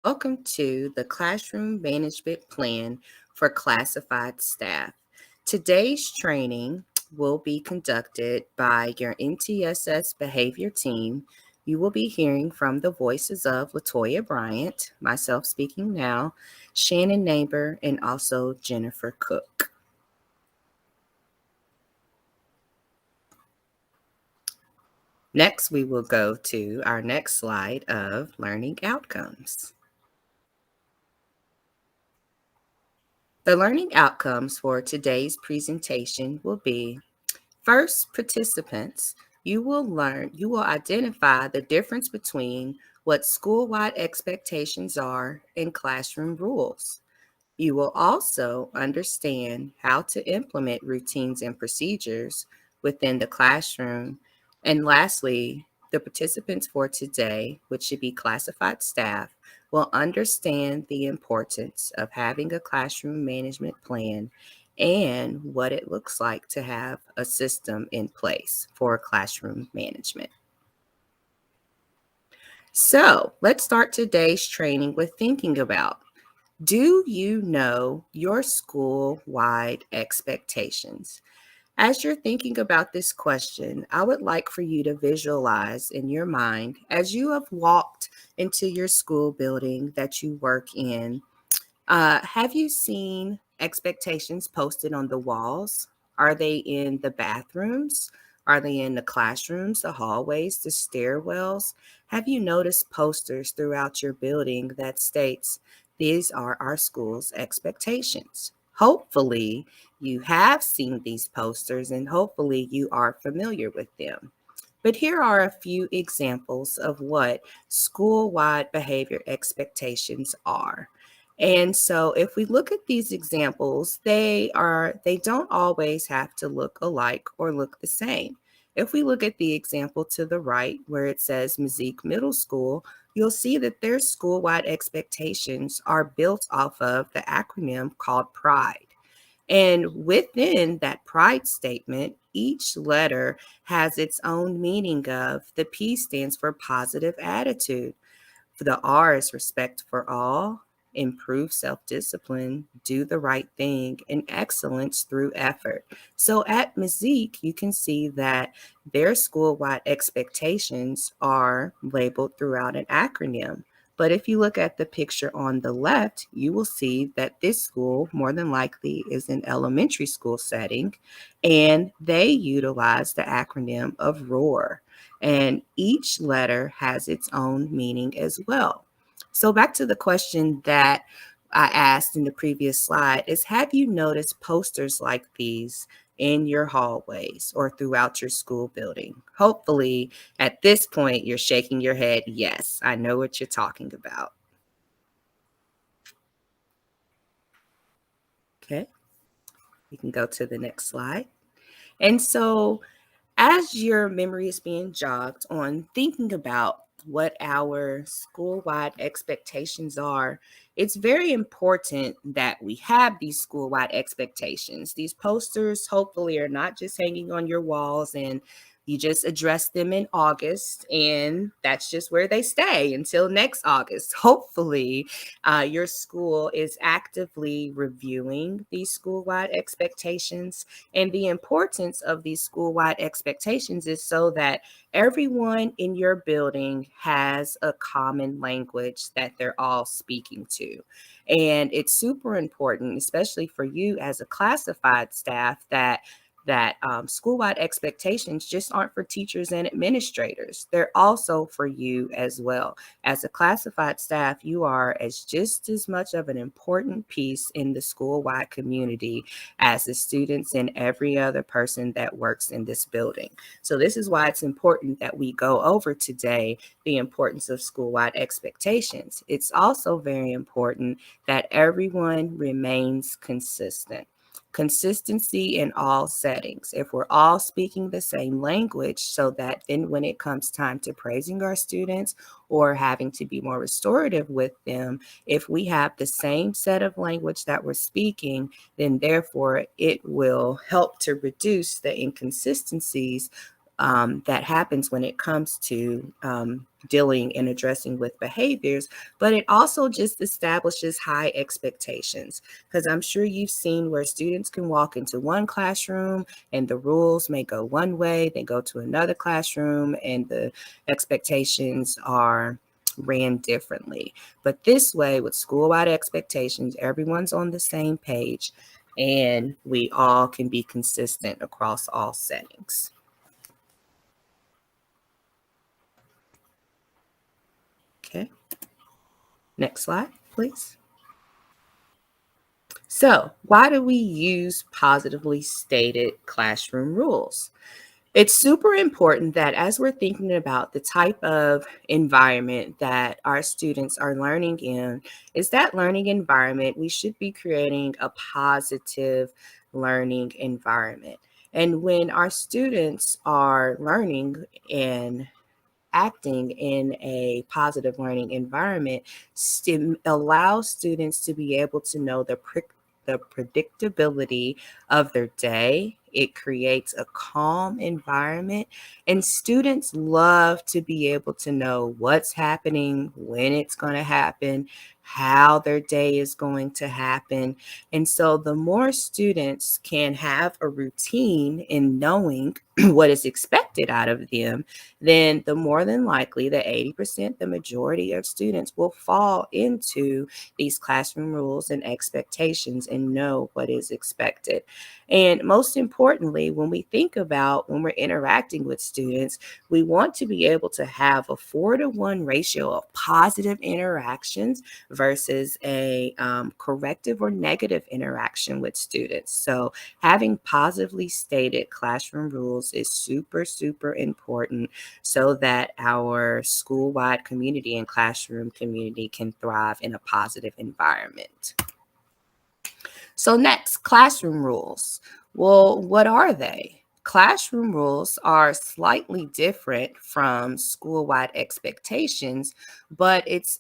Welcome to the Classroom Management Plan for Classified Staff. Today's training will be conducted by your NTSS Behavior Team. You will be hearing from the voices of Latoya Bryant, myself speaking now, Shannon Neighbor, and also Jennifer Cook. Next, we will go to our next slide of learning outcomes. The learning outcomes for today's presentation will be: first, participants, you will identify the difference between what school-wide expectations are and classroom rules. You will also understand how to implement routines and procedures within the classroom. And lastly, the participants for today, which should be classified staff, will understand the importance of having a classroom management plan and what it looks like to have a system in place for classroom management. So let's start today's training with thinking about: do you know your school-wide expectations? As you're thinking about this question, I would like for you to visualize in your mind as you have walked into your school building that you work in. Have you seen expectations posted on the walls? Are they in the bathrooms? Are they in the classrooms, the hallways, the stairwells? Have you noticed posters throughout your building that states, these are our school's expectations? Hopefully, you have seen these posters and hopefully you are familiar with them. But here are a few examples of what school-wide behavior expectations are. And so if we look at these examples, they don't always have to look alike or look the same. If we look at the example to the right where it says Mazik Middle School, you'll see that their school-wide expectations are built off of the acronym called PRIDE. And within that pride statement, each letter has its own meaning of: the P stands for positive attitude. The R is respect for all, improve self-discipline, do the right thing, and excellence through effort. So at Mazik, you can see that their school-wide expectations are labeled throughout an acronym. But if you look at the picture on the left, you will see that this school more than likely is an elementary school setting, and they utilize the acronym of ROAR, and each letter has its own meaning as well. So back to the question that I asked in the previous slide is: have you noticed posters like these in your hallways or throughout your school building? Hopefully at this point you're shaking your head, yes, I know what you're talking about. Okay, you can go to the next slide. And so as your memory is being jogged on thinking about what our school-wide expectations are, it's very important that we have these school-wide expectations. These posters hopefully are not just hanging on your walls and you just address them in August and that's just where they stay until next August. Hopefully, your school is actively reviewing these school-wide expectations, and the importance of these school-wide expectations is so that everyone in your building has a common language that they're all speaking to. And it's super important, especially for you as a classified staff, that school-wide expectations just aren't for teachers and administrators. They're also for you as well. As a classified staff, you are as just as much of an important piece in the school-wide community as the students and every other person that works in this building. So this is why it's important that we go over today the importance of school-wide expectations. It's also very important that everyone remains consistent. Consistency in all settings. If we're all speaking the same language, so that then when it comes time to praising our students or having to be more restorative with them, if we have the same set of language that we're speaking, then therefore it will help to reduce the inconsistencies that happens when it comes to dealing and addressing with behaviors, but it also just establishes high expectations. Because I'm sure you've seen where students can walk into one classroom and the rules may go one way, they go to another classroom and the expectations are ran differently. But this way, with school-wide expectations, everyone's on the same page and we all can be consistent across all settings. Okay, next slide, please. So, why do we use positively stated classroom rules? It's super important that as we're thinking about the type of environment that our students are learning in, is that learning environment, we should be creating a positive learning environment. And when our students are learning and acting in a positive learning environment allows students to be able to know the predictability of their day. It creates a calm environment, and students love to be able to know what's happening, when it's going to happen, how their day is going to happen. And so, the more students can have a routine in knowing what is expected out of them, then the more than likely the 80%, the majority of students will fall into these classroom rules and expectations and know what is expected. And most importantly, when we think about when we're interacting with students, we want to be able to have a 4-to-1 ratio of positive interactions versus a corrective or negative interaction with students. So having positively stated classroom rules is super, super important so that our school-wide community and classroom community can thrive in a positive environment. So next, classroom rules. Well, what are they? Classroom rules are slightly different from school-wide expectations, but it's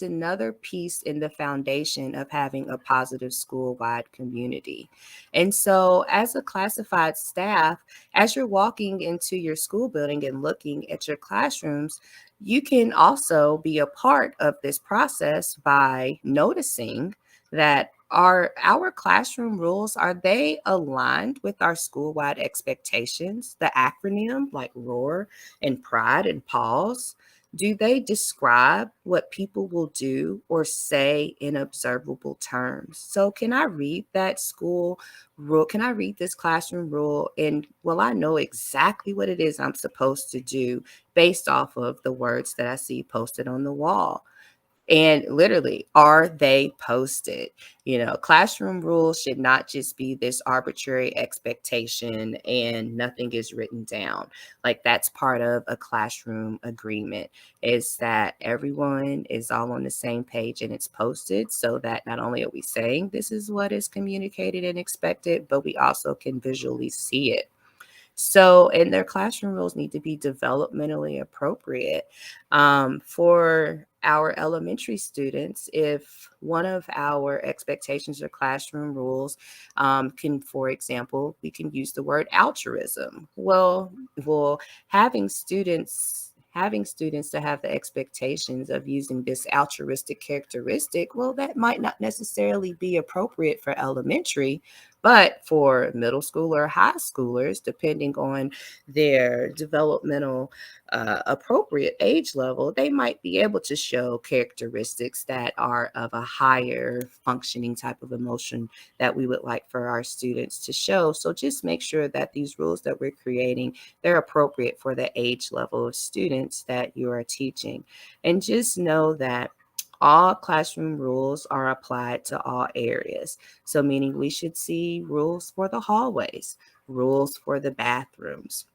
another piece in the foundation of having a positive school-wide community. And so as a classified staff, as you're walking into your school building and looking at your classrooms, you can also be a part of this process by noticing that our classroom rules, are they aligned with our school-wide expectations? The acronym like ROAR and PRIDE and PAUSE, do they describe what people will do or say in observable terms? So can I read that school rule? Can I read this classroom rule and will I know exactly what it is I'm supposed to do based off of the words that I see posted on the wall? And literally, are they posted? Classroom rules should not just be this arbitrary expectation and nothing is written down. Like that's part of a classroom agreement is that everyone is all on the same page and it's posted so that not only are we saying this is what is communicated and expected, but we also can visually see it. So, and their classroom rules need to be developmentally appropriate. For our elementary students, if one of our expectations or classroom rules for example, we can use the word altruism. Well, having students to have the expectations of using this altruistic characteristic, well, that might not necessarily be appropriate for elementary, but for middle school or high schoolers, depending on their developmental appropriate age level, they might be able to show characteristics that are of a higher functioning type of emotion that we would like for our students to show. So just make sure that these rules that we're creating, they're appropriate for the age level of students that you are teaching. And just know that all classroom rules are applied to all areas. So, meaning we should see rules for the hallways, rules for the bathrooms,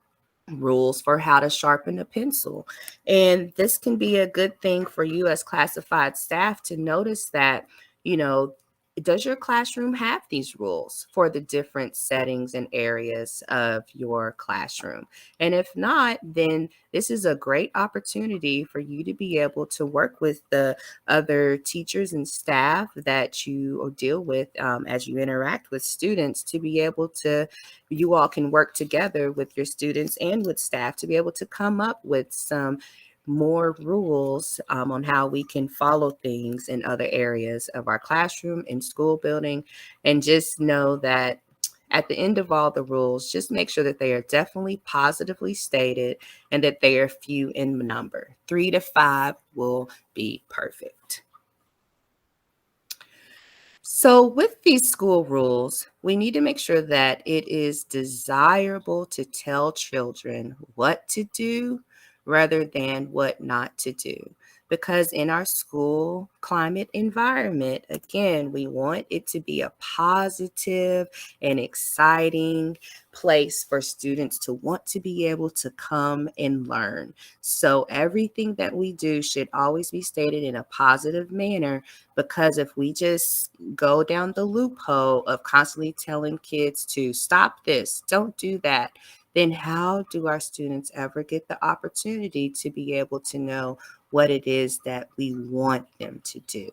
rules for how to sharpen a pencil. And this can be a good thing for you as classified staff to notice that, you know, does your classroom have these rules for the different settings and areas of your classroom? And if not, then this is a great opportunity for you to be able to work with the other teachers and staff that you deal with as you interact with students to be able to, you all can work together with your students and with staff to be able to come up with some more rules on how we can follow things in other areas of our classroom and school building. And just know that at the end of all the rules, just make sure that they are definitely positively stated and that they are few in number. 3 to 5 will be perfect. So, with these school rules, we need to make sure that it is desirable to tell children what to do rather than what not to do. Because in our school climate environment, again, we want it to be a positive and exciting place for students to want to be able to come and learn. So, everything that we do should always be stated in a positive manner, because if we just go down the loophole of constantly telling kids to stop this, don't do that, then how do our students ever get the opportunity to be able to know what it is that we want them to do?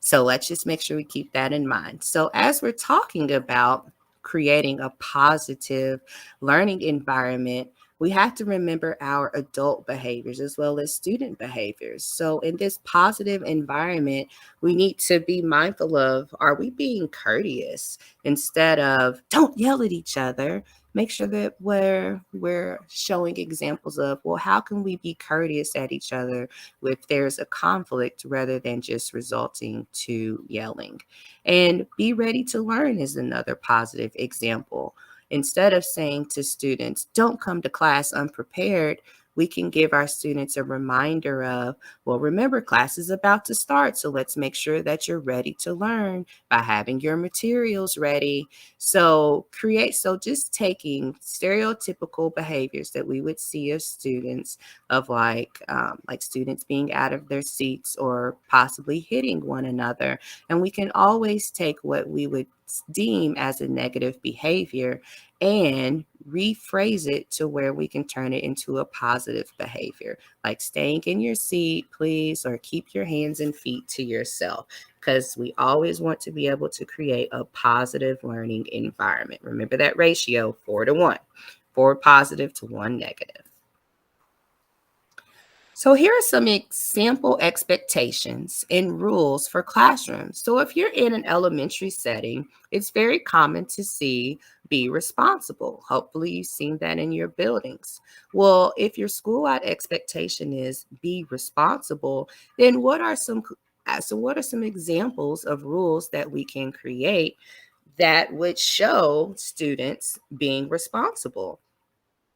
So let's just make sure we keep that in mind. So, as we're talking about creating a positive learning environment, we have to remember our adult behaviors as well as student behaviors. So, in this positive environment, we need to be mindful of, are we being courteous instead of don't yell at each other? Make sure that we're showing examples of, well, how can we be courteous at each other if there's a conflict rather than just resulting to yelling. And be ready to learn is another positive example. Instead of saying to students, don't come to class unprepared, we can give our students a reminder of, well, remember, class is about to start, so let's make sure that you're ready to learn by having your materials ready. So just taking stereotypical behaviors that we would see of students, of like students being out of their seats or possibly hitting one another. And we can always take what we would deem as a negative behavior and rephrase it to where we can turn it into a positive behavior, like staying in your seat, please, or keep your hands and feet to yourself, because we always want to be able to create a positive learning environment. Remember that ratio, 4 to 1, 4 positive to 1 negative. So here are some example expectations and rules for classrooms. So if you're in an elementary setting, it's very common to see be responsible. Hopefully you've seen that in your buildings. Well, if your school-wide expectation is be responsible, then what are some examples of rules that we can create that would show students being responsible?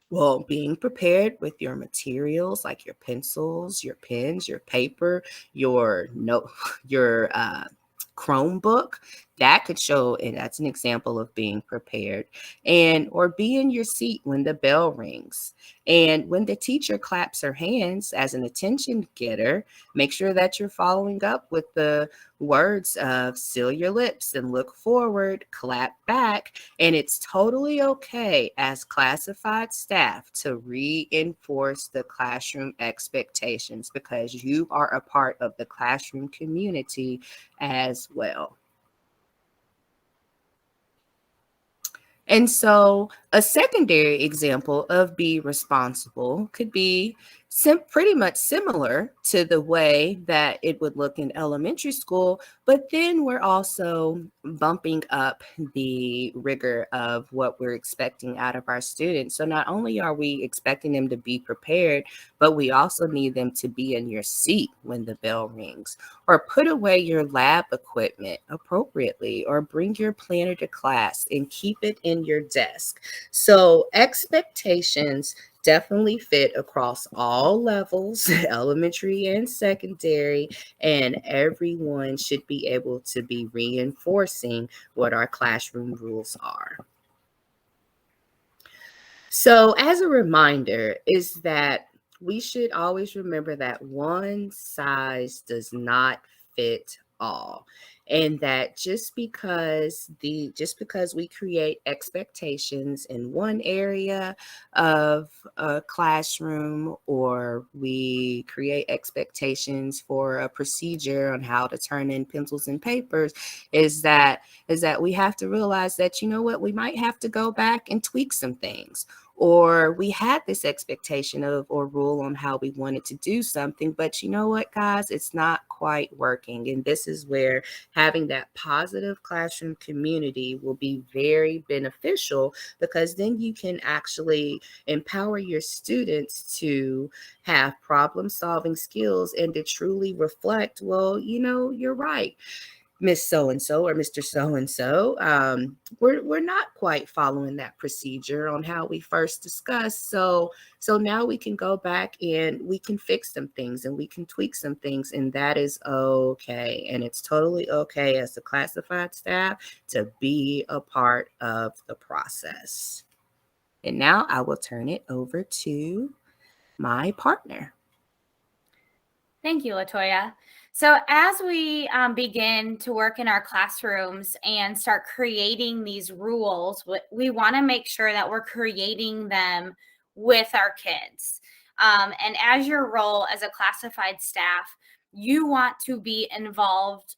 Well, being prepared with your materials like your pencils, your pens, your paper, your note, your Chromebook, that could show, and that's an example of being prepared. And or be in your seat when the bell rings. And when the teacher claps her hands as an attention getter, make sure that you're following up with the words of seal your lips and look forward, clap back. And it's totally okay as classified staff to reinforce the classroom expectations, because you are a part of the classroom community as well. And so, a secondary example of be responsible could be pretty much similar to the way that it would look in elementary school, but then we're also bumping up the rigor of what we're expecting out of our students. So, not only are we expecting them to be prepared, but we also need them to be in your seat when the bell rings, or put away your lab equipment appropriately, or bring your planner to class and keep it in your desk. So, expectations definitely fit across all levels, elementary and secondary, and everyone should be able to be reinforcing what our classroom rules are. So, as a reminder, is that we should always remember that one size does not fit all. And that just because we create expectations in one area of a classroom, or we create expectations for a procedure on how to turn in pencils and papers, is that we have to realize that, you know what, we might have to go back and tweak some things. Or we had this expectation of or rule on how we wanted to do something, but you know what, guys, it's not quite working. And this is where having that positive classroom community will be very beneficial, because then you can actually empower your students to have problem solving skills and to truly reflect, well, you're right, Miss So and so or Mr. So and so. We're not quite following that procedure on how we first discussed. So now we can go back and we can fix some things and we can tweak some things, and that is okay. And it's totally okay as the classified staff to be a part of the process. And now I will turn it over to my partner. Thank you, Latoya. So as we begin to work in our classrooms and start creating these rules, we want to make sure that we're creating them with our kids. And as your role as a classified staff, you want to be involved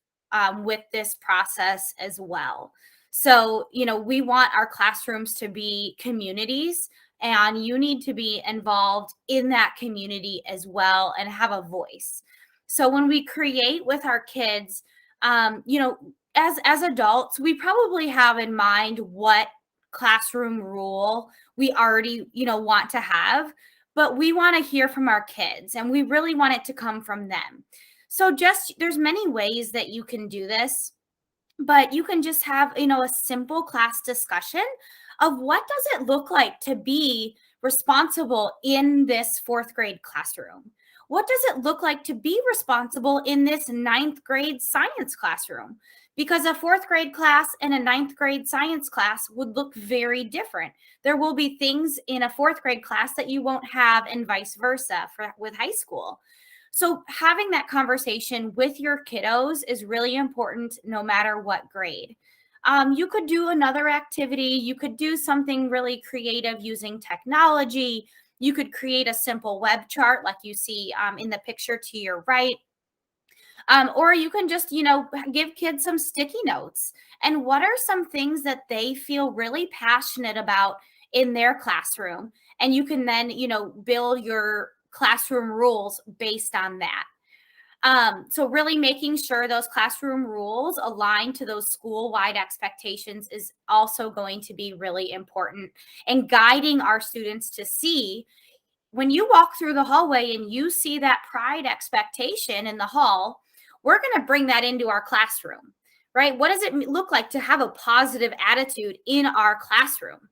with this process as well. So, we want our classrooms to be communities, and you need to be involved in that community as well and have a voice. So when we create with our kids, as adults, we probably have in mind what classroom rule we already want to have, but we want to hear from our kids and we really want it to come from them. So just there's many ways that you can do this, but you can just have a simple class discussion of what does it look like to be responsible in this fourth grade classroom. What does it look like to be responsible in this ninth grade science classroom? Because a fourth grade class and a ninth grade science class would look very different. There will be things in a fourth grade class that you won't have, and vice versa with high school. So having that conversation with your kiddos is really important no matter what grade. You could do another activity. You could do something really creative using technology. You could create a simple web chart like you see in the picture to your right. Or you can just, give kids some sticky notes. And what are some things that they feel really passionate about in their classroom? And you can then, build your classroom rules based on that. So really making sure those classroom rules align to those school-wide expectations is also going to be really important, and guiding our students to see when you walk through the hallway and you see that pride expectation in the hall, we're going to bring that into our classroom, right? What does it look like to have a positive attitude in our classroom?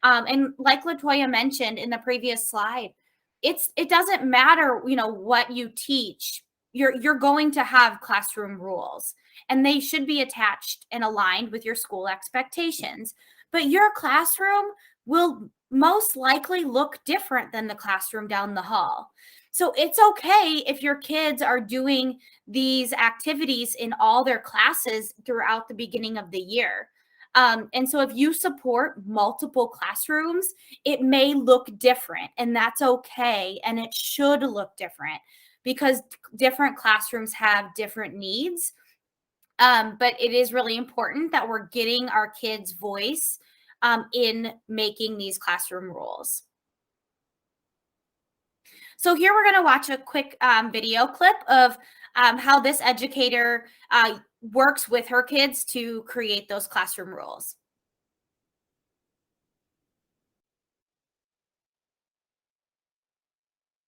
And like Latoya mentioned in the previous slide, it doesn't matter, what you teach. You're going to have classroom rules, and they should be attached and aligned with your school expectations. But your classroom will most likely look different than the classroom down the hall. So it's okay if your kids are doing these activities in all their classes throughout the beginning of the year. And so if you support multiple classrooms, it may look different, and that's okay. And it should look different because different classrooms have different needs. But it is really important that we're getting our kids' voice in making these classroom rules. So here we're going to watch a quick video clip of how this educator works with her kids to create those classroom rules.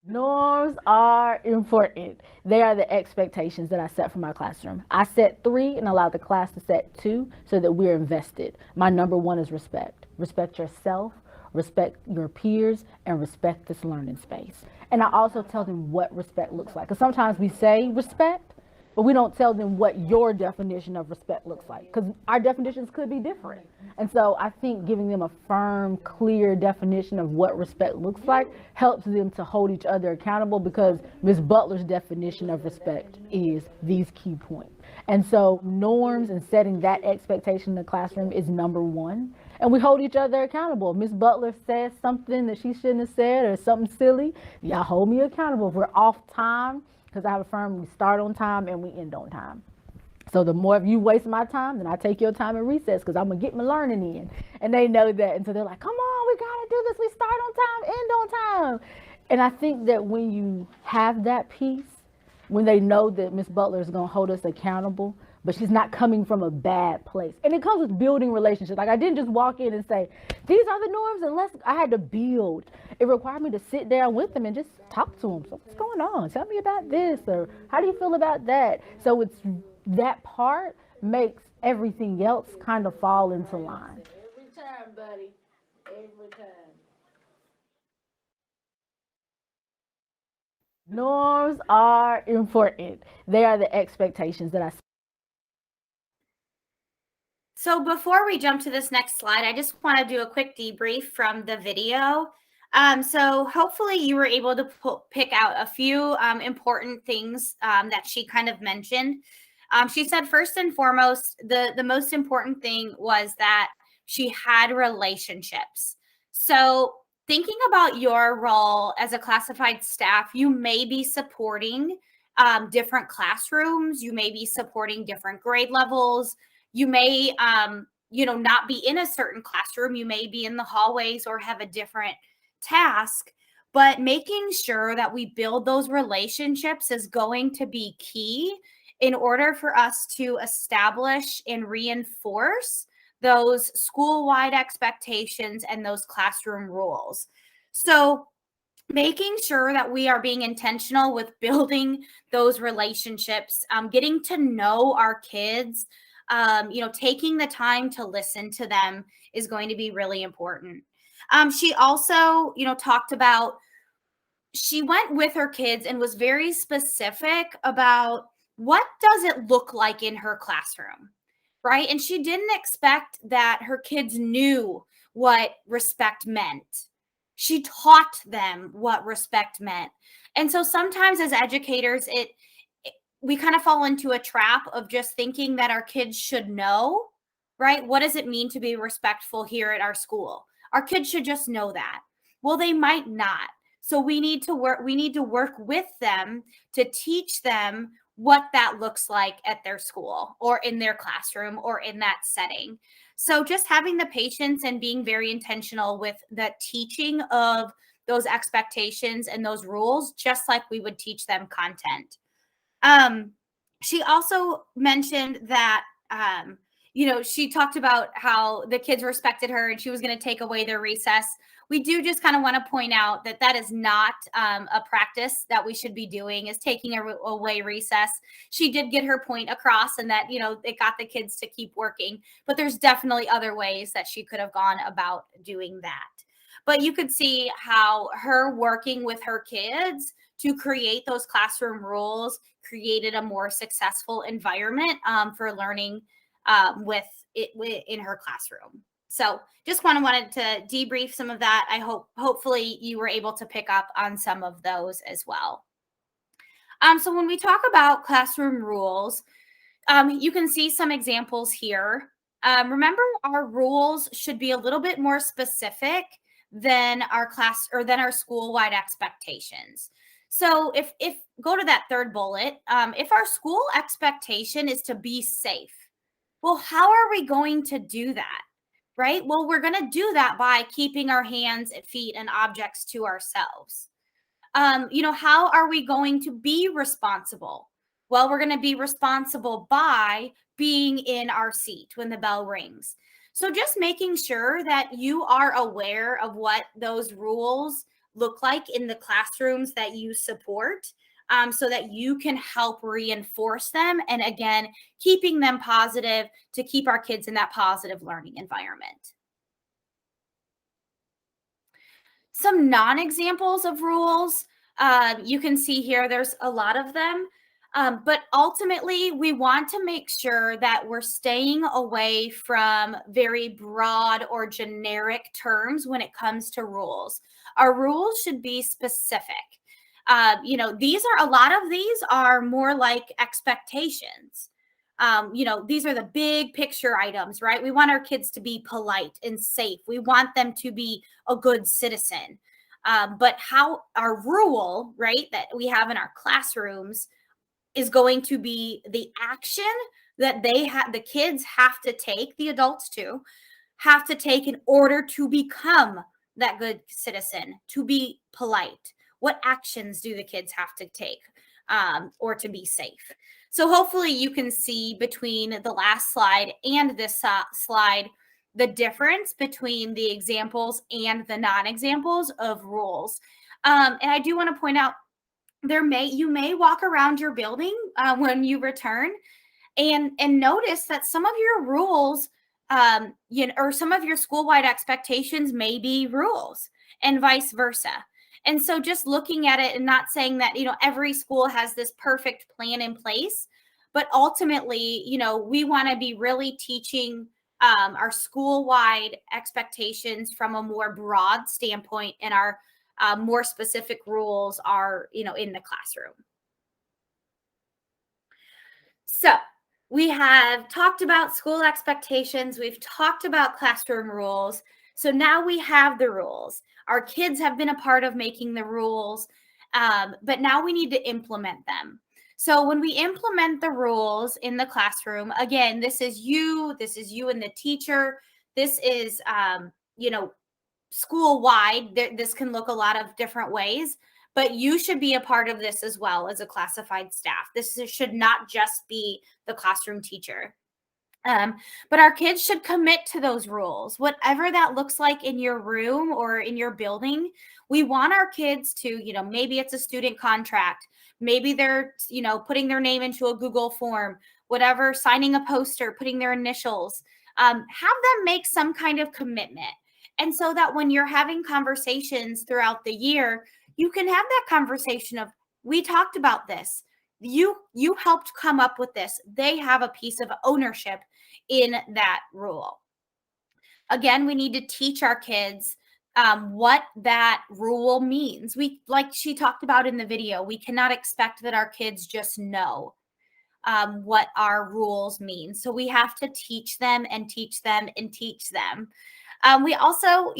Norms are important. They are the expectations that I set for my classroom. I set 3 and allow the class to set 2 so that we're invested. My number 1 is respect. Respect yourself, respect your peers, and respect this learning space. And I also tell them what respect looks like. Because sometimes we say respect, but we don't tell them what your definition of respect looks like, because our definitions could be different. And so I think giving them a firm, clear definition of what respect looks like helps them to hold each other accountable, because Ms. Butler's definition of respect is these key points. And so norms and setting that expectation in the classroom is number one. And we hold each other accountable. Miss Butler says something that she shouldn't have said or something silly. Y'all hold me accountable. If we're off time, because I have a firm, we start on time and we end on time. So the more of you waste my time, then I take your time in recess because I'm gonna get my learning in. And they know that. And so they're like, come on, we gotta do this. We start on time, end on time. And I think that when you have that piece, when they know that Miss Butler is gonna hold us accountable, but she's not coming from a bad place. And it comes with building relationships. Like I didn't just walk in and say, these are the norms, I had to build. It required me to sit down with them and just talk to them. So what's going on? Tell me about this, or how do you feel about that? So it's that part makes everything else kind of fall into line. Every time, buddy. Every time. Norms are important. They are the expectations that I. So before we jump to this next slide, I just want to do a quick debrief from the video. So hopefully you were able to pick out a few important things that she kind of mentioned. She said first and foremost, the most important thing was that she had relationships. So thinking about your role as a classified staff, you may be supporting different classrooms. You may be supporting different grade levels. You may, not be in a certain classroom. You may be in the hallways or have a different task. But making sure that we build those relationships is going to be key in order for us to establish and reinforce those school-wide expectations and those classroom rules. So making sure that we are being intentional with building those relationships, getting to know our kids, taking the time to listen to them is going to be really important. She also, talked about, she went with her kids and was very specific about what does it look like in her classroom, right? And she didn't expect that her kids knew what respect meant. She taught them what respect meant. And so sometimes as educators, we kind of fall into a trap of just thinking that our kids should know, right? What does it mean to be respectful here at our school? Our kids should just know that. Well, they might not. So we need to work with them to teach them what that looks like at their school or in their classroom or in that setting. So just having the patience and being very intentional with the teaching of those expectations and those rules, just like we would teach them content. She also mentioned that, she talked about how the kids respected her and she was going to take away their recess. We do just kind of want to point out that that is not a practice that we should be doing, is taking away recess. She did get her point across and that, it got the kids to keep working, but there's definitely other ways that she could have gone about doing that. But you could see how her working with her kids to create those classroom rules created a more successful environment for learning in her classroom. So just wanted to debrief some of that. I hopefully you were able to pick up on some of those as well. So when we talk about classroom rules, you can see some examples here. Remember, our rules should be a little bit more specific than our school-wide expectations. So if go to that third bullet, if our school expectation is to be safe, well, how are we going to do that? Right? Well, we're going to do that by keeping our hands, feet, and objects to ourselves. How are we going to be responsible? Well, we're going to be responsible by being in our seat when the bell rings. So just making sure that you are aware of what those rules look like in the classrooms that you support, so that you can help reinforce them. And again, keeping them positive to keep our kids in that positive learning environment. Some non-examples of rules, you can see here, there's a lot of them. But ultimately, we want to make sure that we're staying away from very broad or generic terms when it comes to rules. Our rules should be specific. A lot of these are more like expectations. These are the big picture items, right? We want our kids to be polite and safe. We want them to be a good citizen. But how our rule, right, that we have in our classrooms is going to be the action that the kids have to take, the adults too, have to take in order to become that good citizen, to be polite. What actions do the kids have to take or to be safe? So hopefully you can see between the last slide and this slide, the difference between the examples and the non-examples of rules. And I do want to point out, you may walk around your building when you return and notice that some of your rules or some of your school-wide expectations may be rules and vice versa. And so just looking at it and not saying that, every school has this perfect plan in place, but ultimately, we want to be really teaching our school-wide expectations from a more broad standpoint, and our more specific rules are, in the classroom. So we have talked about school expectations. We've talked about classroom rules. So now we have the rules. Our kids have been a part of making the rules, but now we need to implement them. So when we implement the rules in the classroom, again, this is you and the teacher. This is, school-wide. This can look a lot of different ways, but you should be a part of this as well as a classified staff. This should not just be the classroom teacher. But our kids should commit to those rules, whatever that looks like in your room or in your building. We want our kids to, maybe it's a student contract. Maybe they're, putting their name into a Google form, whatever, signing a poster, putting their initials. Have them make some kind of commitment. And so that when you're having conversations throughout the year, you can have that conversation of, we talked about this. You helped come up with this. They have a piece of ownership in that rule. Again, we need to teach our kids what that rule means. Like she talked about in the video, we cannot expect that our kids just know what our rules mean. So we have to teach them and teach them and teach them. We also,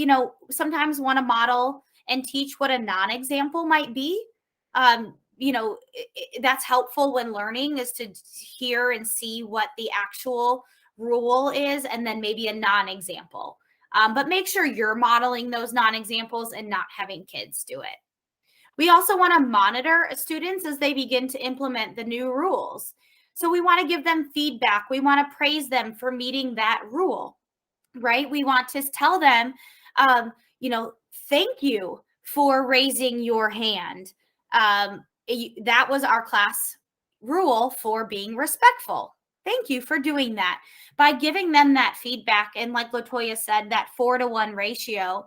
sometimes want to model and teach what a non-example might be. That's helpful when learning, is to hear and see what the actual rule is, and then maybe a non-example. But make sure you're modeling those non-examples and not having kids do it. We also want to monitor students as they begin to implement the new rules. So we want to give them feedback. We want to praise them for meeting that rule, right? We want to tell them, thank you for raising your hand. That was our class rule for being respectful. Thank you for doing that. By giving them that feedback, and like LaToya said, that 4-to-1 ratio,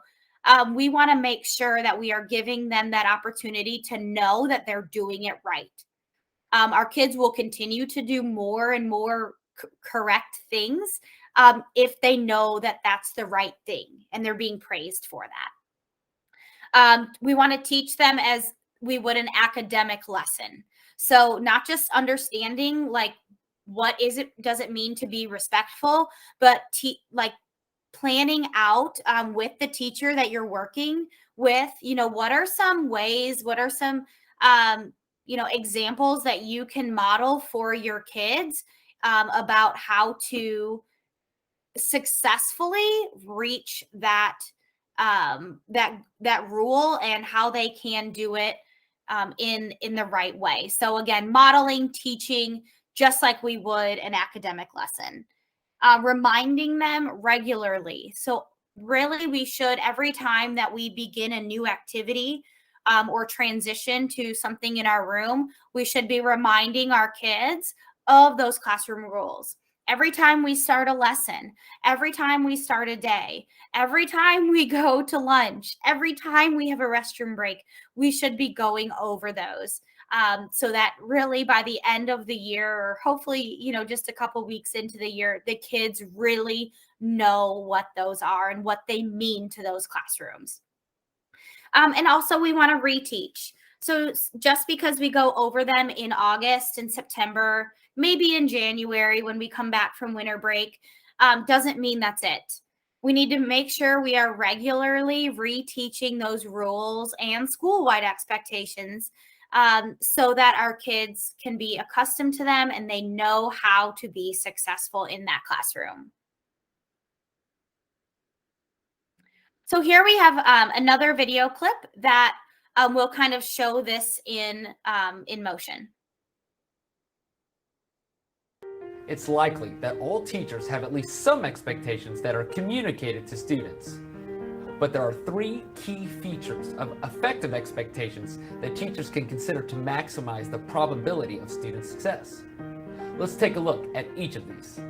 we want to make sure that we are giving them that opportunity to know that they're doing it right. Our kids will continue to do more and more correct things if they know that that's the right thing and they're being praised for that. We want to teach them as we would an academic lesson. So not just understanding what does it mean to be respectful, but planning out with the teacher that you're working with, what are some ways, what are some, examples that you can model for your kids about how to successfully reach that rule, and how they can do it in the right way. So again, modeling, teaching, just like we would an academic lesson. Reminding them regularly. So really, we should, every time that we begin a new activity or transition to something in our room, we should be reminding our kids of those classroom rules. Every time we start a lesson, every time we start a day, every time we go to lunch, every time we have a restroom break, we should be going over those. So that really by the end of the year, or hopefully, just a couple weeks into the year, the kids really know what those are and what they mean to those classrooms. And also we want to reteach. So just because we go over them in August and September, maybe in January when we come back from winter break, doesn't mean that's it. We need to make sure we are regularly reteaching those rules and school-wide expectations so that our kids can be accustomed to them and they know how to be successful in that classroom. So here we have another video clip that will kind of show this in motion. It's likely that all teachers have at least some expectations that are communicated to students. But there are 3 key features of effective expectations that teachers can consider to maximize the probability of student success. Let's take a look at each of these.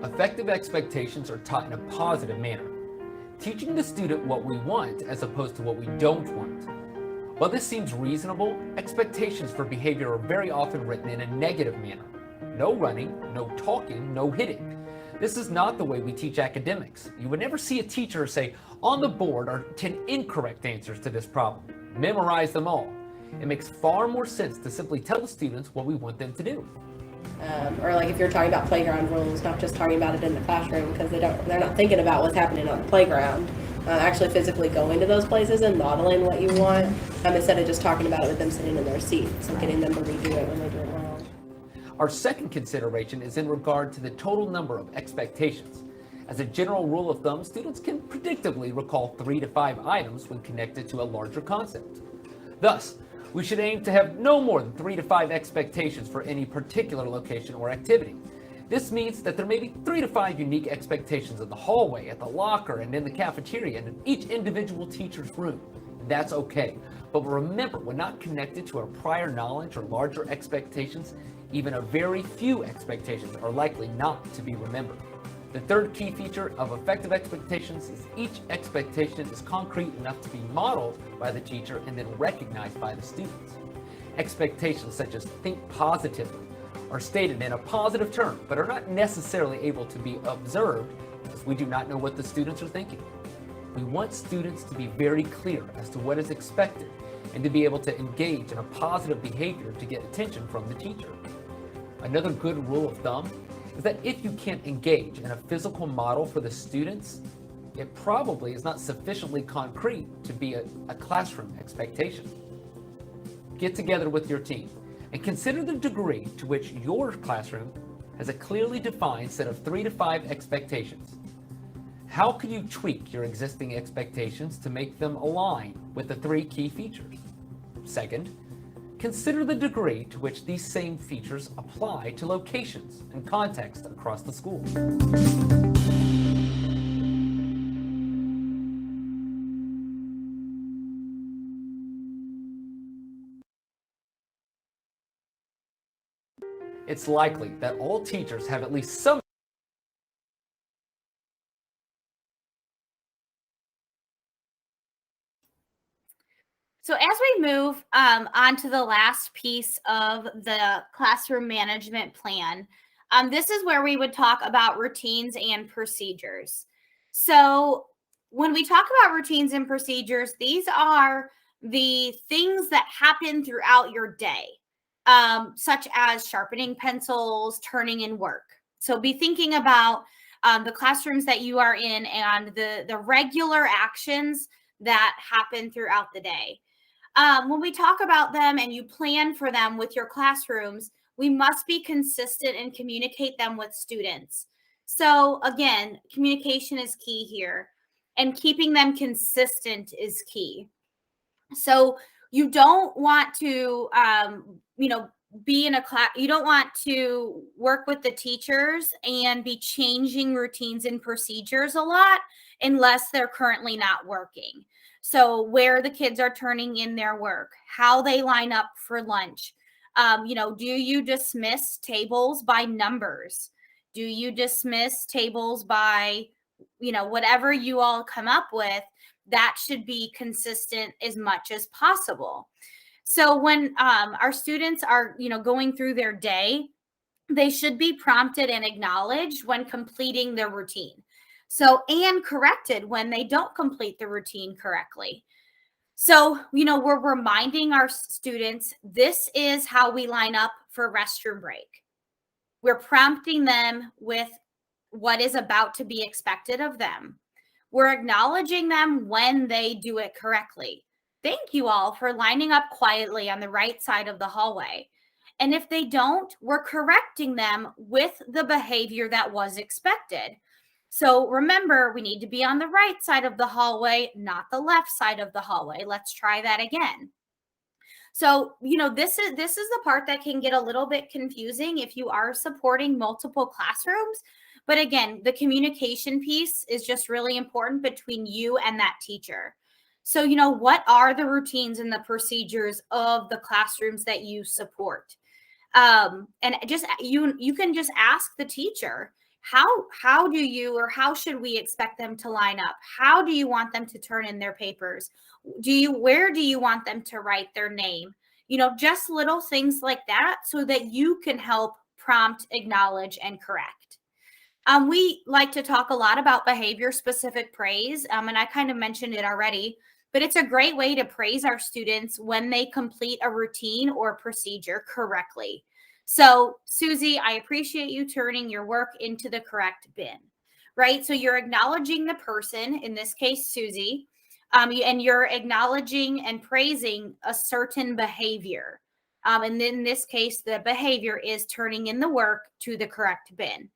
Effective expectations are taught in a positive manner, teaching the student what we want as opposed to what we don't want. While this seems reasonable, expectations for behavior are very often written in a negative manner. No running, no talking, no hitting. This is not the way we teach academics. You would never see a teacher say, on the board are 10 incorrect answers to this problem. Memorize them all. It makes far more sense to simply tell the students what we want them to do. Or like if you're talking about playground rules, not just talking about it in the classroom, because they're not thinking about what's happening on the playground. Actually physically going to those places and modeling what you want, instead of just talking about it with them sitting in their seats and getting them to redo it when they do it wrong. Our second consideration is in regard to the total number of expectations. As a general rule of thumb, students can predictably recall 3 to 5 items when connected to a larger concept. Thus, we should aim to have no more than 3 to 5 expectations for any particular location or activity. This means that there may be 3 to 5 unique expectations in the hallway, at the locker, and in the cafeteria, and in each individual teacher's room. That's okay. But remember, when not connected to our prior knowledge or larger expectations, even a very few expectations are likely not to be remembered. The third key feature of effective expectations is each expectation is concrete enough to be modeled by the teacher and then recognized by the students. Expectations such as think positively are stated in a positive term, but are not necessarily able to be observed because we do not know what the students are thinking. We want students to be very clear as to what is expected and to be able to engage in a positive behavior to get attention from the teacher. Another good rule of thumb is that if you can't engage in a physical model for the students, it probably is not sufficiently concrete to be a classroom expectation. Get together with your team and consider the degree to which your classroom has a clearly defined set of 3 to 5 expectations. How can you tweak your existing expectations to make them align with the 3 key features? Second, consider the degree to which these same features apply to locations and context across the school. It's likely that all teachers have at least some So as we move on to the last piece of the classroom management plan, this is where we would talk about routines and procedures. So when we talk about routines and procedures, these are the things that happen throughout your day, such as sharpening pencils, turning in work. So be thinking about the classrooms that you are in and the regular actions that happen throughout the day. When we talk about them and you plan for them with your classrooms, we must be consistent and communicate them with students. So again, communication is key here, and keeping them consistent is key. So you don't want to, be in a class, you don't want to work with the teachers and be changing routines and procedures a lot unless they're currently not working. So where the kids are turning in their work, how they line up for lunch. Do you dismiss tables by numbers? Do you dismiss tables by, whatever you all come up with? That should be consistent as much as possible. So when our students are, going through their day, they should be prompted and acknowledged when completing their routine. So, and corrected when they don't complete the routine correctly. So, we're reminding our students, this is how we line up for restroom break. We're prompting them with what is about to be expected of them. We're acknowledging them when they do it correctly. Thank you all for lining up quietly on the right side of the hallway. And if they don't, we're correcting them with the behavior that was expected. So remember, we need to be on the right side of the hallway, not the left side of the hallway. Let's try that again. So, this is the part that can get a little bit confusing if you are supporting multiple classrooms. But again, the communication piece is just really important between you and that teacher. So, what are the routines and the procedures of the classrooms that you support? And just you can just ask the teacher, how do you, or how should we expect them to line up? How do you want them to turn in their papers? Where do you want them to write their name? Just little things like that, so that you can help prompt, acknowledge, and correct. We like to talk a lot about behavior specific praise, and I kind of mentioned it already, but it's a great way to praise our students when they complete a routine or procedure correctly. So, Susie, I appreciate you turning your work into the correct bin, right? So you're acknowledging the person, in this case, Susie, and you're acknowledging and praising a certain behavior. And in this case, the behavior is turning in the work to the correct bin.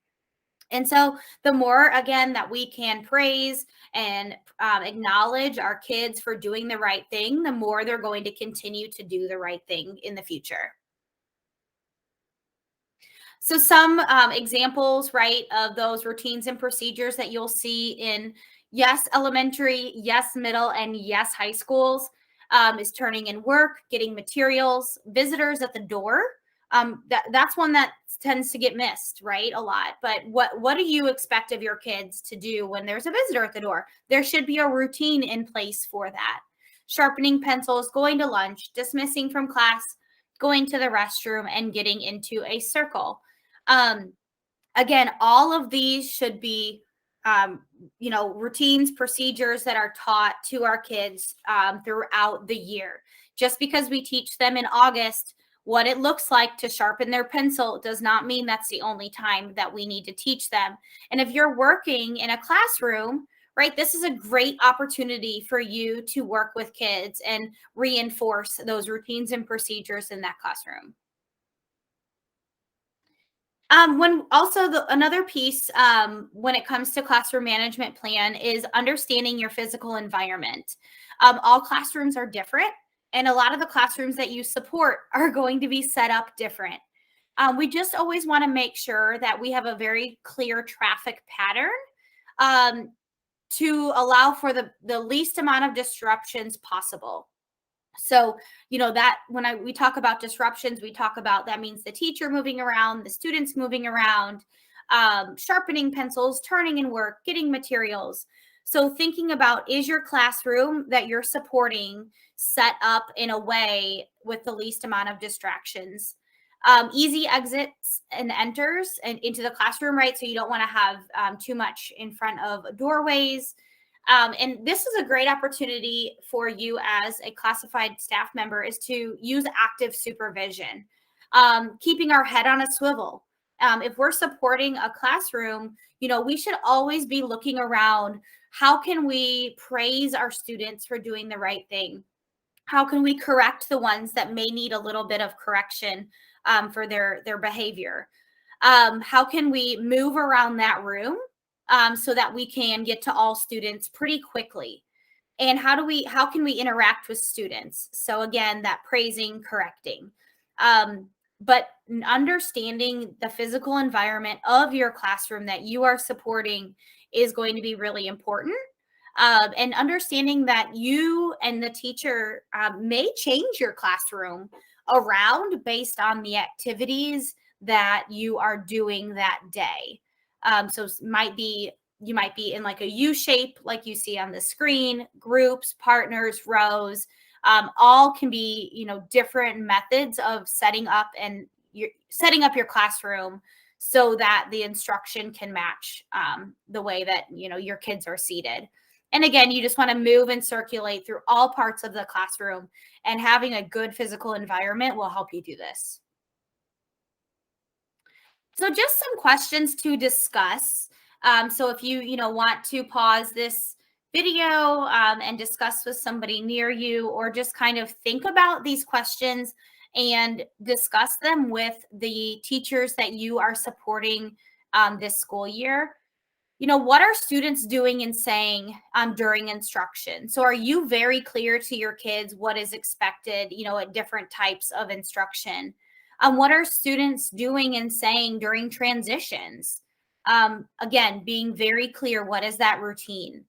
And so the more, again, that we can praise and acknowledge our kids for doing the right thing, the more they're going to continue to do the right thing in the future. So some examples, right, of those routines and procedures that you'll see in, yes, elementary, yes, middle, and yes, high schools is turning in work, getting materials, visitors at the door. That's one that tends to get missed, right, a lot. But what do you expect of your kids to do when there's a visitor at the door? There should be a routine in place for that. Sharpening pencils, going to lunch, dismissing from class, going to the restroom, and getting into a circle. Again, all of these should be, routines, procedures that are taught to our kids throughout the year. Just because we teach them in August what it looks like to sharpen their pencil does not mean that's the only time that we need to teach them. And if you're working in a classroom, right, this is a great opportunity for you to work with kids and reinforce those routines and procedures in that classroom. Another piece when it comes to classroom management plan is understanding your physical environment. All classrooms are different, and a lot of the classrooms that you support are going to be set up different. We just always want to make sure that we have a very clear traffic pattern to allow for the least amount of disruptions possible. So, that when we talk about disruptions, we talk about, that means the teacher moving around, the students moving around, sharpening pencils, turning in work, getting materials. So thinking about, is your classroom that you're supporting set up in a way with the least amount of distractions? Easy exits and enters and into the classroom, right? So you don't want to have too much in front of doorways. And this is a great opportunity for you as a classified staff member, is to use active supervision, keeping our head on a swivel. If we're supporting a classroom, we should always be looking around. How can we praise our students for doing the right thing? How can we correct the ones that may need a little bit of correction for their behavior? How can we move around that room so that we can get to all students pretty quickly? And how can we interact with students? So again, that praising, correcting, but understanding the physical environment of your classroom that you are supporting is going to be really important. And understanding that you and the teacher may change your classroom around based on the activities that you are doing that day. So you might be in like a U shape, like you see on the screen, groups, partners, rows, all can be, different methods of setting up your classroom so that the instruction can match the way that, your kids are seated. And again, you just want to move and circulate through all parts of the classroom, and having a good physical environment will help you do this. So just some questions to discuss. So if you want to pause this video and discuss with somebody near you, or just kind of think about these questions and discuss them with the teachers that you are supporting this school year. What are students doing and saying during instruction? So are you very clear to your kids what is expected, at different types of instruction? What are students doing and saying during transitions? Again, being very clear, what is that routine?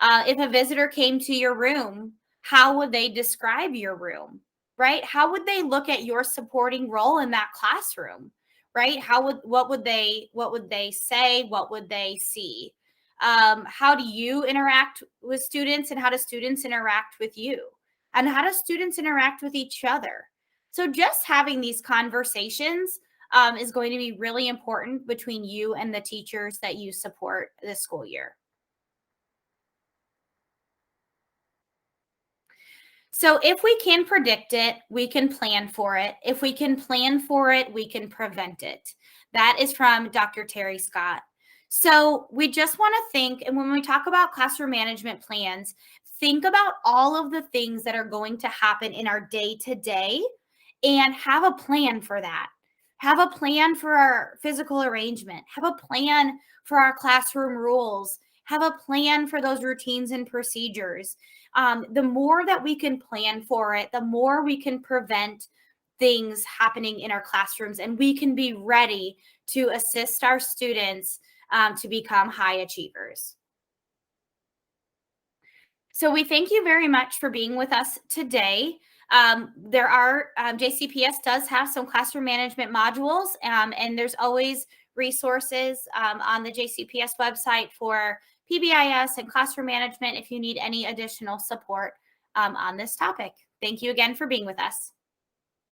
If a visitor came to your room, how would they describe your room, right? How would they look at your supporting role in that classroom, right? What would they say? What would they see? How do you interact with students, and how do students interact with you? And how do students interact with each other? So just having these conversations is going to be really important between you and the teachers that you support this school year. So if we can predict it, we can plan for it. If we can plan for it, we can prevent it. That is from Dr. Terry Scott. So we just want to think, and when we talk about classroom management plans, think about all of the things that are going to happen in our day-to-day and have a plan for that. Have a plan for our physical arrangement. Have a plan for our classroom rules. Have a plan for those routines and procedures. The more that we can plan for it, the more we can prevent things happening in our classrooms, and we can be ready to assist our students to become high achievers. So we thank you very much for being with us today. JCPS does have some classroom management modules, and there's always resources on the JCPS website for PBIS and classroom management if you need any additional support on this topic. Thank you again for being with us.